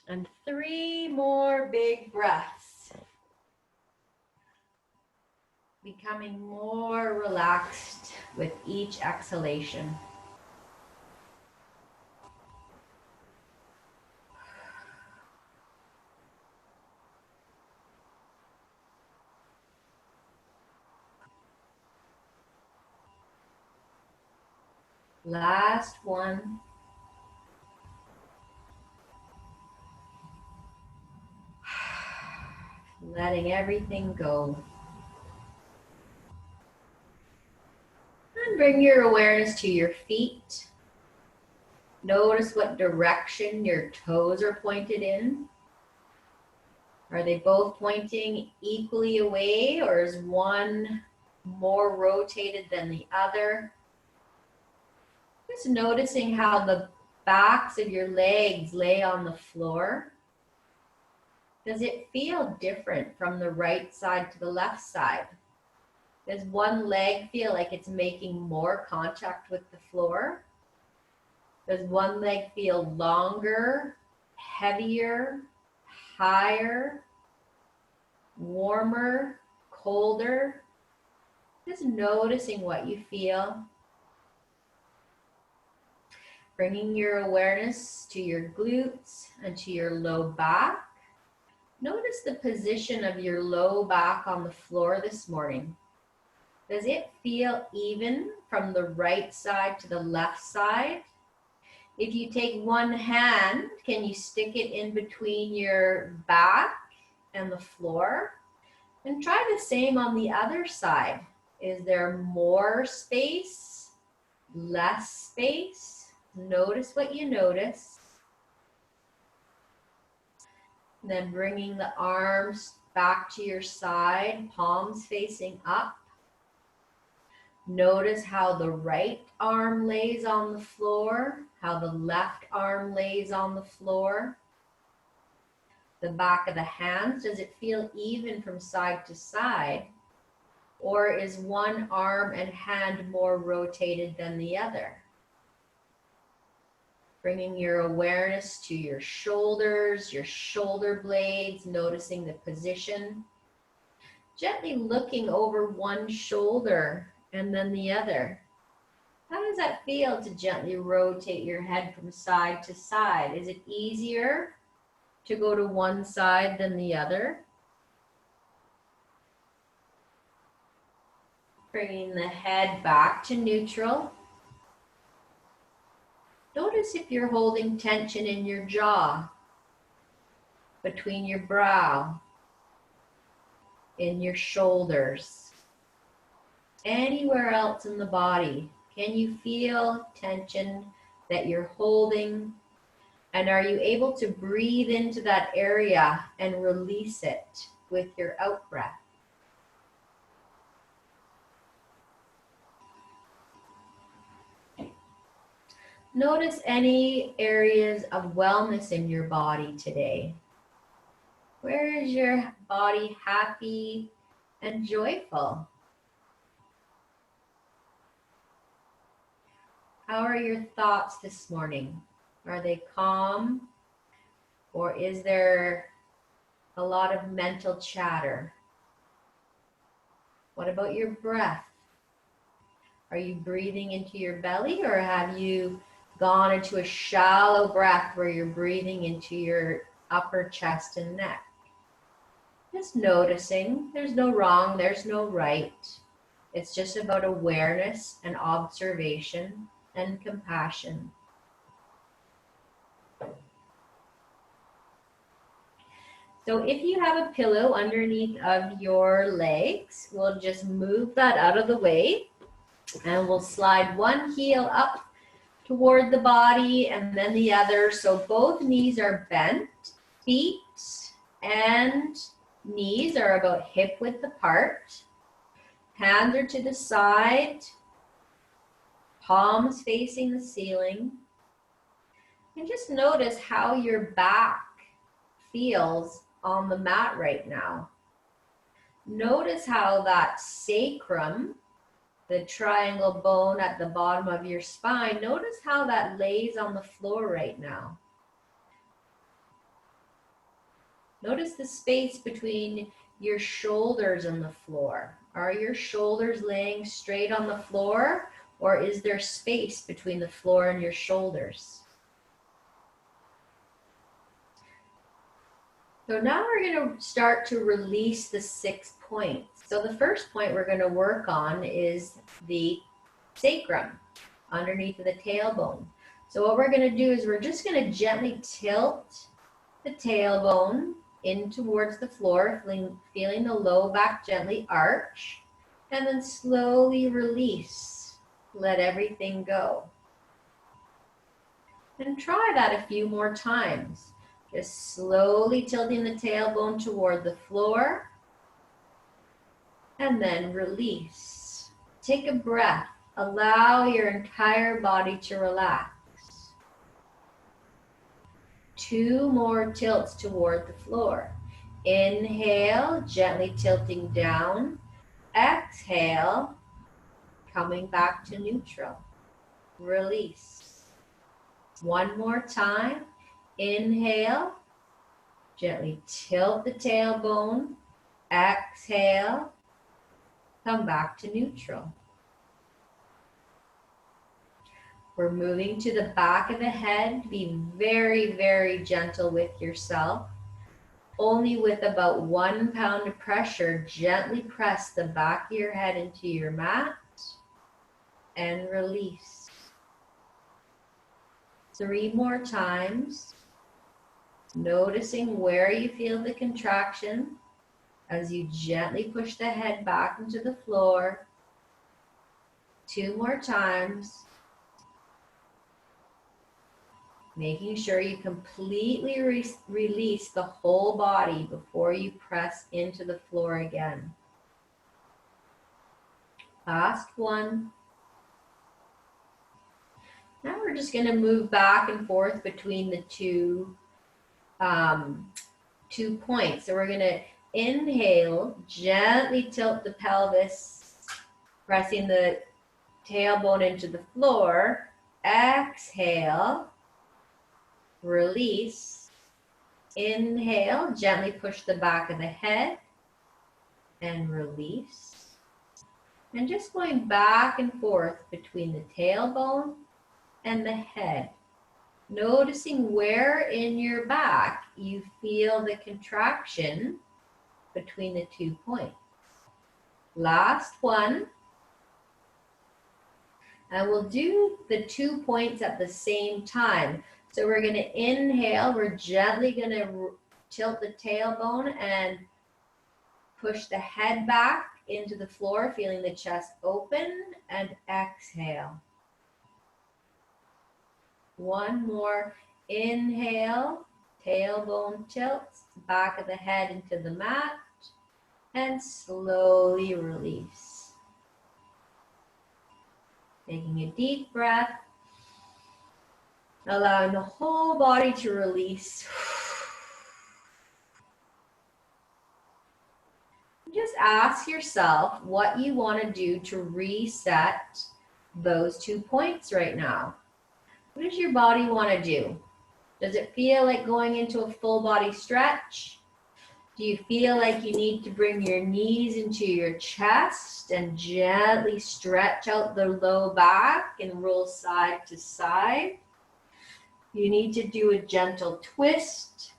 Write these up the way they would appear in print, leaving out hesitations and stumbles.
And 3 more big breaths. Becoming more relaxed with each exhalation. Last one. Letting everything go. And bring your awareness to your feet. Notice what direction your toes are pointed in. Are they both pointing equally away, or is one more rotated than the other? Just noticing how the backs of your legs lay on the floor. Does it feel different from the right side to the left side? Does one leg feel like it's making more contact with the floor? Does one leg feel longer, heavier, higher, warmer, colder? Just noticing what you feel. Bringing your awareness to your glutes and to your low back. Notice the position of your low back on the floor this morning. Does it feel even from the right side to the left side? If you take one hand, can you stick it in between your back and the floor? And try the same on the other side. Is there more space? Less space? Notice what you notice. Then bringing the arms back to your side, palms facing up. Notice how the right arm lays on the floor, how the left arm lays on the floor. The back of the hands, does it feel even from side to side? Or is one arm and hand more rotated than the other? Bringing your awareness to your shoulders, your shoulder blades, noticing the position. Gently looking over one shoulder and then the other. How does that feel to gently rotate your head from side to side? Is it easier to go to one side than the other? Bringing the head back to neutral. Notice if you're holding tension in your jaw, between your brow, in your shoulders, anywhere else in the body. Can you feel tension that you're holding? And are you able to breathe into that area and release it with your out breath? Notice any areas of wellness in your body today. Where is your body happy and joyful? How are your thoughts this morning? Are they calm? Or is there a lot of mental chatter? What about your breath? Are you breathing into your belly, or have you gone into a shallow breath where you're breathing into your upper chest and neck? Just noticing. There's no wrong, there's no right. It's just about awareness and observation and compassion. So if you have a pillow underneath of your legs, we'll just move that out of the way and we'll slide one heel up toward the body and then the other. So both knees are bent, feet and knees are about hip width apart. Hands are to the side, palms facing the ceiling. And just notice how your back feels on the mat right now. Notice how that sacrum, the triangle bone at the bottom of your spine, notice how that lays on the floor right now. Notice the space between your shoulders and the floor. Are your shoulders laying straight on the floor, or is there space between the floor and your shoulders? So now we're going to start to release the 6 points. So the first point we're going to work on is the sacrum, underneath of the tailbone. So what we're going to do is we're just going to gently tilt the tailbone in towards the floor, feeling the low back gently arch, and then slowly release. Let everything go. And try that a few more times. Just slowly tilting the tailbone toward the floor, and then release. Take a breath. Allow your entire body to relax. 2 more tilts toward the floor. Inhale, gently tilting down. Exhale, coming back to neutral. Release. 1 more time. Inhale, gently tilt the tailbone. Exhale, come back to neutral. We're moving to the back of the head. Be very, very gentle with yourself. Only with about 1 pound of pressure, gently press the back of your head into your mat and release. 3 more times. Noticing where you feel the contraction as you gently push the head back into the floor. 2 more times. Making sure you completely release the whole body before you press into the floor again. Last one. Now we're just going to move back and forth between the two points. So we're going to inhale, gently tilt the pelvis, pressing the tailbone into the floor. Exhale, release. Inhale, gently push the back of the head and release. And just going back and forth between the tailbone and the head. Noticing where in your back you feel the contraction between the 2 points. Last one. And we'll do the 2 points at the same time. So we're going to inhale. We're gently going to tilt the tailbone and push the head back into the floor, feeling the chest open, and exhale. 1 more. Inhale, tailbone tilts, back of the head into the mat, and slowly release. Taking a deep breath, allowing the whole body to release. Just ask yourself what you want to do to reset those 2 points right now. What does your body want to do? Does it feel like going into a full body stretch? Do you feel like you need to bring your knees into your chest and gently stretch out the low back and roll side to side? You need to do a gentle twist.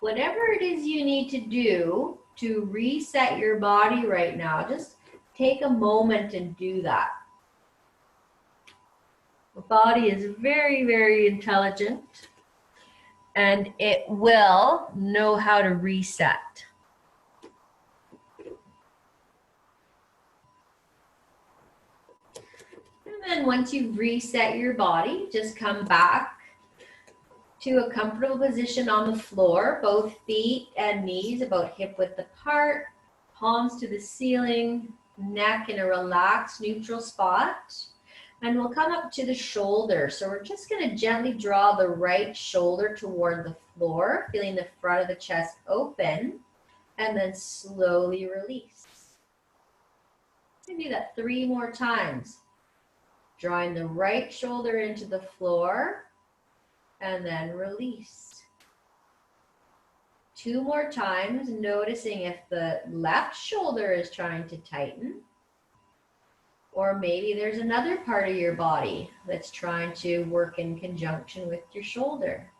Whatever it is you need to do to reset your body right now, just take a moment and do that. The body is very, very intelligent, and it will know how to reset. And then once you've reset your body, just come back to a comfortable position on the floor, both feet and knees about hip width apart, palms to the ceiling, neck in a relaxed neutral spot. And we'll come up to the shoulder. So we're just going to gently draw the right shoulder toward the floor, feeling the front of the chest open, and then slowly release. You can do that 3 more times. Drawing the right shoulder into the floor, and then release. 2 more times, noticing if the left shoulder is trying to tighten, or maybe there's another part of your body that's trying to work in conjunction with your shoulder.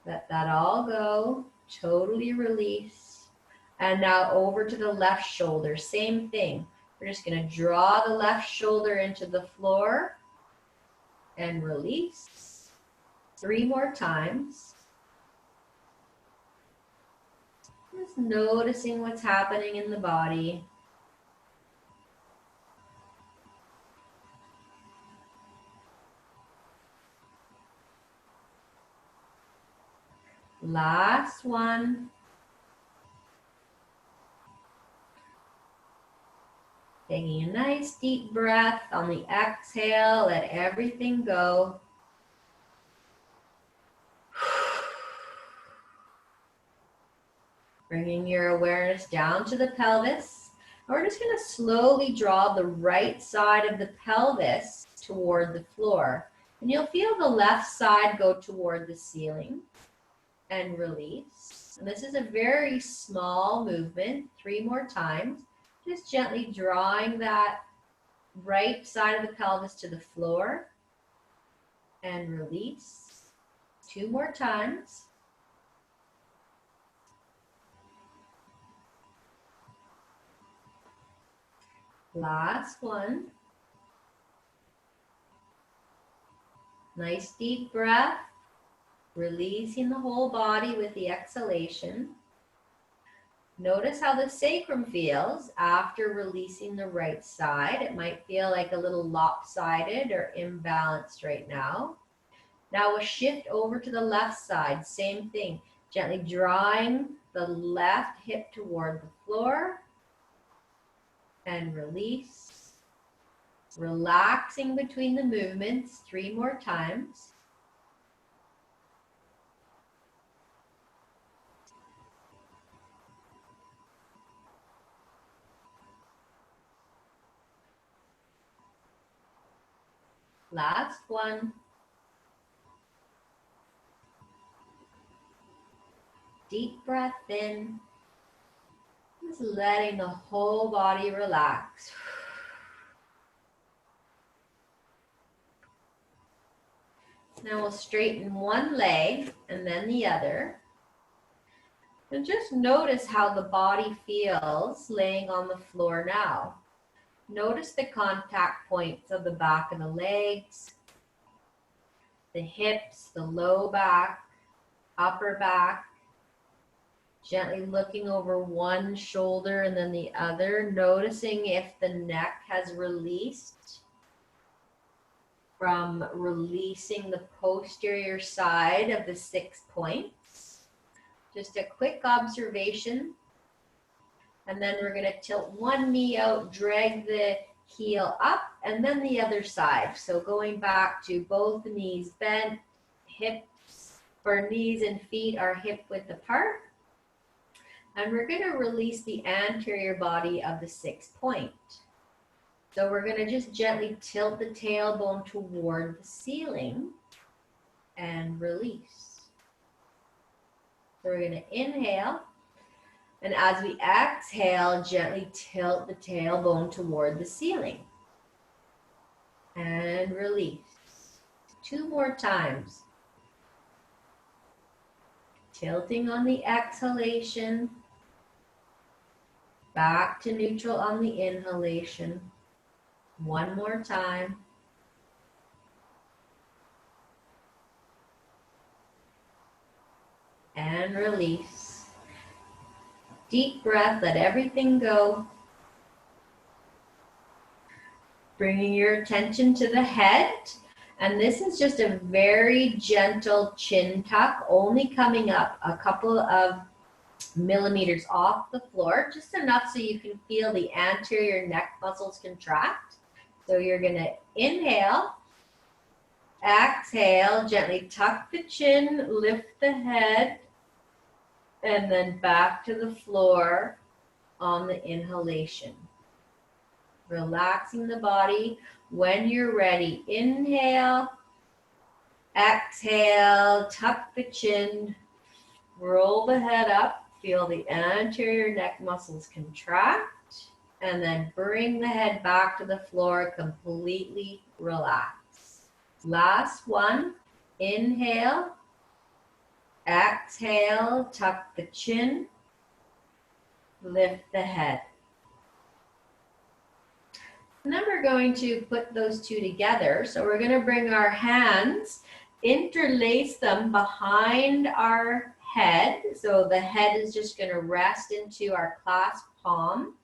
Let that all go, totally release. And now over to the left shoulder, same thing. We're just going to draw the left shoulder into the floor and release. 3 more times. Just noticing what's happening in the body. Last one. Taking a nice deep breath on the exhale, let everything go. Bringing your awareness down to the pelvis. And we're just going to slowly draw the right side of the pelvis toward the floor. And you'll feel the left side go toward the ceiling and release. And this is a very small movement, 3 more times. Just gently drawing that right side of the pelvis to the floor and release. 2 more times. Last one. Nice deep breath, releasing the whole body with the exhalation. Notice how the sacrum feels after releasing the right side. It might feel like a little lopsided or imbalanced right now. Now we'll shift over to the left side, same thing. Gently drawing the left hip toward the floor and release. Relaxing between the movements, 3 more times. Last one. Deep breath in. Just letting the whole body relax. Now we'll straighten one leg and then the other. And just notice how the body feels laying on the floor now. Notice the contact points of the back of the legs, the hips, the low back, upper back. Gently looking over one shoulder and then the other, noticing if the neck has released from releasing the posterior side of the 6 points. Just a quick observation. And then we're going to tilt one knee out, drag the heel up, and then the other side. So going back to both knees bent, hips, for knees and feet are hip width apart. And we're going to release the anterior body of the 6 point. So we're going to just gently tilt the tailbone toward the ceiling and release. So we're going to inhale. And as we exhale, gently tilt the tailbone toward the ceiling. And release. 2 more times. Tilting on the exhalation. Back to neutral on the inhalation. 1 more time. And release. Deep breath, let everything go. Bringing your attention to the head. And this is just a very gentle chin tuck, only coming up a couple of millimeters off the floor, just enough so you can feel the anterior neck muscles contract. So you're going to inhale, exhale, gently tuck the chin, lift the head, and then back to the floor on the inhalation. Relaxing the body. When you're ready, inhale, exhale, tuck the chin, Roll the head up. Feel the anterior neck muscles contract. And then bring the head back to the floor. Completely relax. Last one. Inhale. Exhale. Tuck the chin. Lift the head. And then we're going to put those two together. So we're going to bring our hands, interlace them behind our head. So the head is just going to rest into our clasped palm.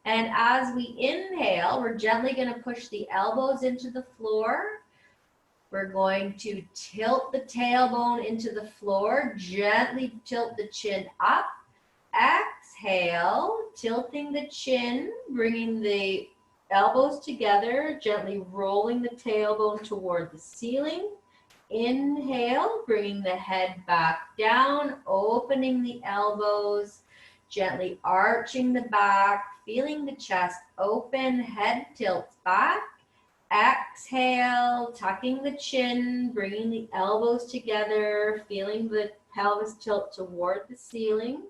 And as we inhale, we're gently going to push the elbows into the floor. We're going to tilt the tailbone into the floor, gently tilt the chin up. Exhale, tilting the chin, bringing the elbows together, gently rolling the tailbone toward the ceiling. Inhale, bringing the head back down, opening the elbows, gently arching the back, feeling the chest open, head tilts back. Exhale, tucking the chin, bringing the elbows together, feeling the pelvis tilt toward the ceiling.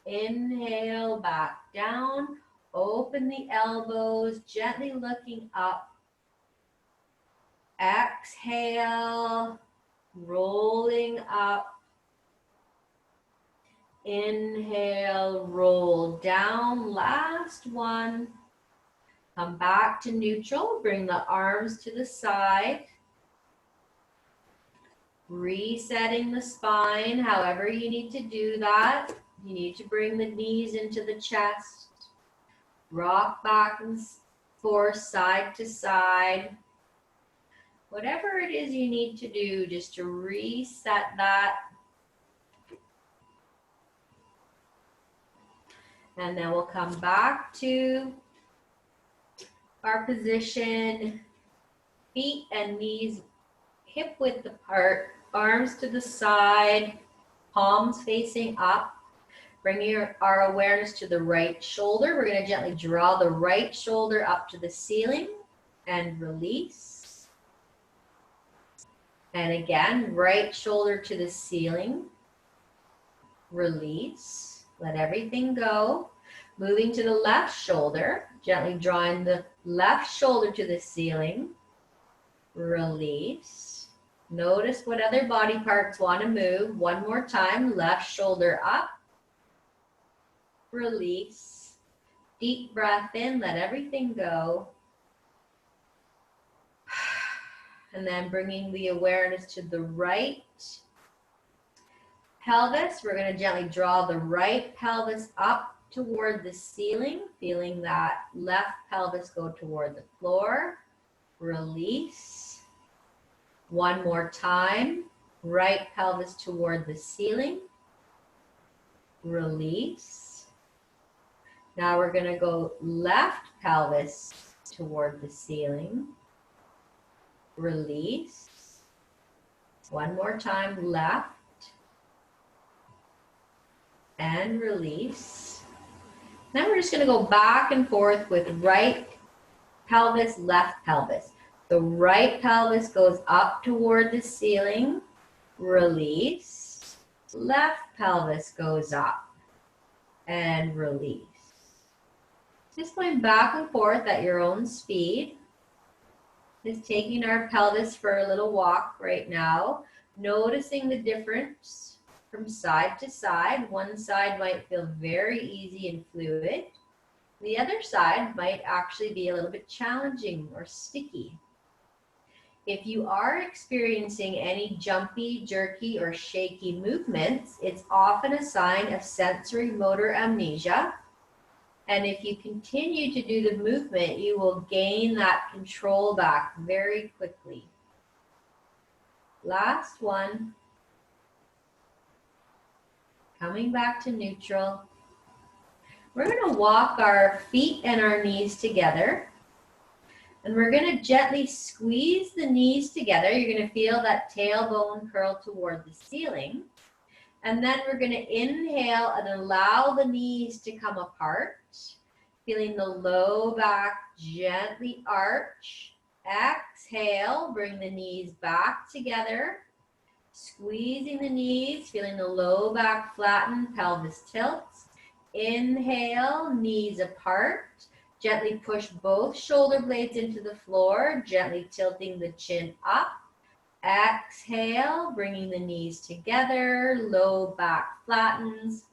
Inhale, back down, open the elbows, gently looking up. Exhale, rolling up. Inhale, roll down. Last one. Come back to neutral. Bring the arms to the side. Resetting the spine, however you need to do that. You need to bring the knees into the chest. Rock back and forth, side to side. Whatever it is you need to do just to reset that. And then we'll come back to our position. Feet and knees hip width apart, arms to the side, palms facing up. Bringing our awareness to the right shoulder. We're going to gently draw the right shoulder up to the ceiling and release. And again, right shoulder to the ceiling, release. Let everything go. Moving to the left shoulder, gently drawing the left shoulder to the ceiling, release. Notice what other body parts want to move. One more time, left shoulder up. Release. Deep breath in, let everything go. And then bringing the awareness to the right pelvis. We're going to gently draw the right pelvis up toward the ceiling, feeling that left pelvis go toward the floor. Release. One more time. Right pelvis toward the ceiling. Release. Now we're going to go left pelvis toward the ceiling. Release. One more time, left. And release. Now we're just going to go back and forth with right pelvis, left pelvis. The right pelvis goes up toward the ceiling. Release. Left pelvis goes up. And release. Just going back and forth at your own speed. Just taking our pelvis for a little walk right now. Noticing the difference from side to side. One side might feel very easy and fluid. The other side might actually be a little bit challenging or sticky. If you are experiencing any jumpy, jerky, or shaky movements, it's often a sign of sensory motor amnesia. And if you continue to do the movement, you will gain that control back very quickly. Last one. Coming back to neutral. We're going to walk our feet and our knees together. And we're going to gently squeeze the knees together. You're going to feel that tailbone curl toward the ceiling. And then we're going to inhale and allow the knees to come apart. Feeling the low back gently arch. Exhale, bring the knees back together. Squeezing the knees, feeling the low back flatten, pelvis tilts. Inhale, knees apart. Gently push both shoulder blades into the floor, gently tilting the chin up. Exhale, bringing the knees together, low back flattens.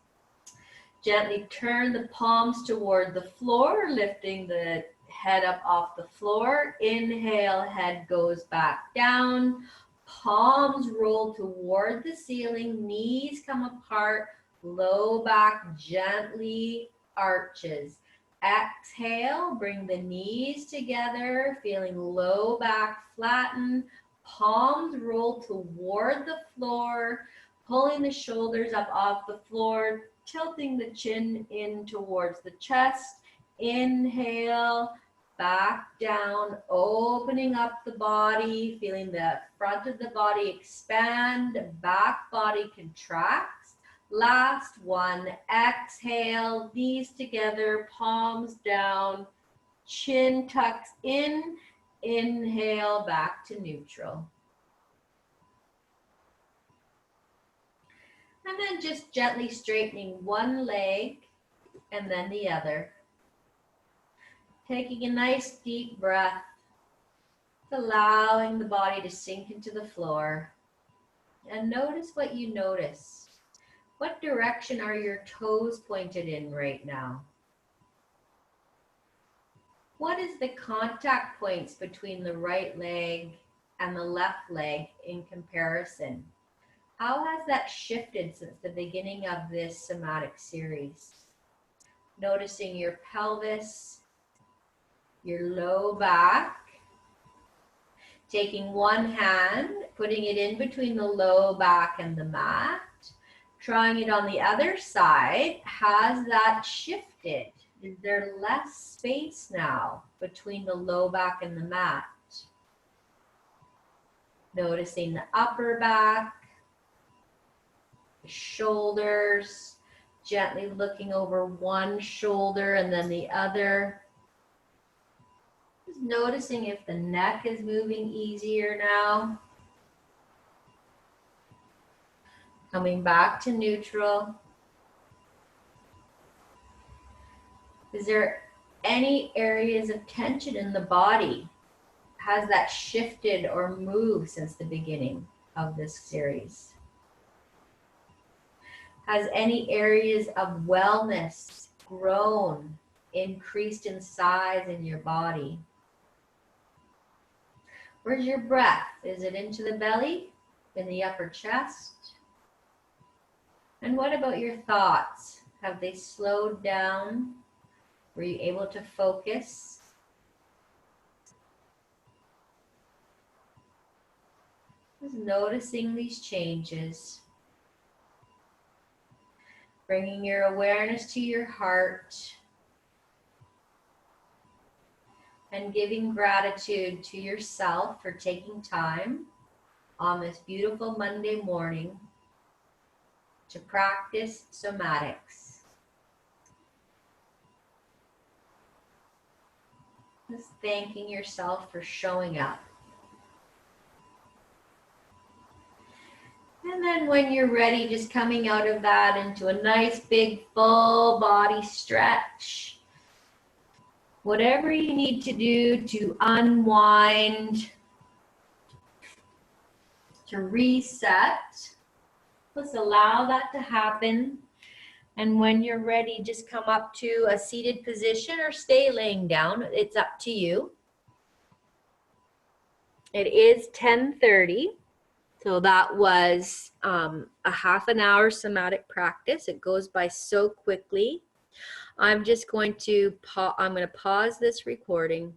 Gently turn the palms toward the floor, lifting the head up off the floor. Inhale, head goes back down. Palms roll toward the ceiling, knees come apart, low back gently arches. Exhale, bring the knees together, feeling low back flatten. Palms roll toward the floor, pulling the shoulders up off the floor, tilting the chin in towards the chest. Inhale, back down, opening up the body, feeling the front of the body expand, back body contracts. Last one, exhale, knees together, palms down, chin tucks in. Inhale, back to neutral. And then just gently straightening one leg and then the other. Taking a nice deep breath, allowing the body to sink into the floor. And notice what you notice. What direction are your toes pointed in right now? What is the contact points between the right leg and the left leg in comparison? How has that shifted since the beginning of this somatic series? Noticing your pelvis, your low back. Taking one hand, putting it in between the low back and the mat. Trying it on the other side. Has that shifted? Is there less space now between the low back and the mat? Noticing the upper back, the shoulders, gently looking over one shoulder and then the other. Just noticing if the neck is moving easier now. Coming back to neutral. Is there any areas of tension in the body? Has that shifted or moved since the beginning of this series? Has any areas of wellness grown, increased in size in your body? Where's your breath? Is it into the belly, in the upper chest? And what about your thoughts? Have they slowed down? Were you able to focus? Just noticing these changes. Bringing your awareness to your heart. And giving gratitude to yourself for taking time on this beautiful Monday morning to practice somatics. Just thanking yourself for showing up. And then when you're ready, just coming out of that into a nice big full body stretch. Whatever you need to do to unwind, to reset, let's allow that to happen. And when you're ready, just come up to a seated position or stay laying down. It's up to you. It is 10:30. So that was a half an hour somatic practice. It goes by so quickly. I'm just going to pause this recording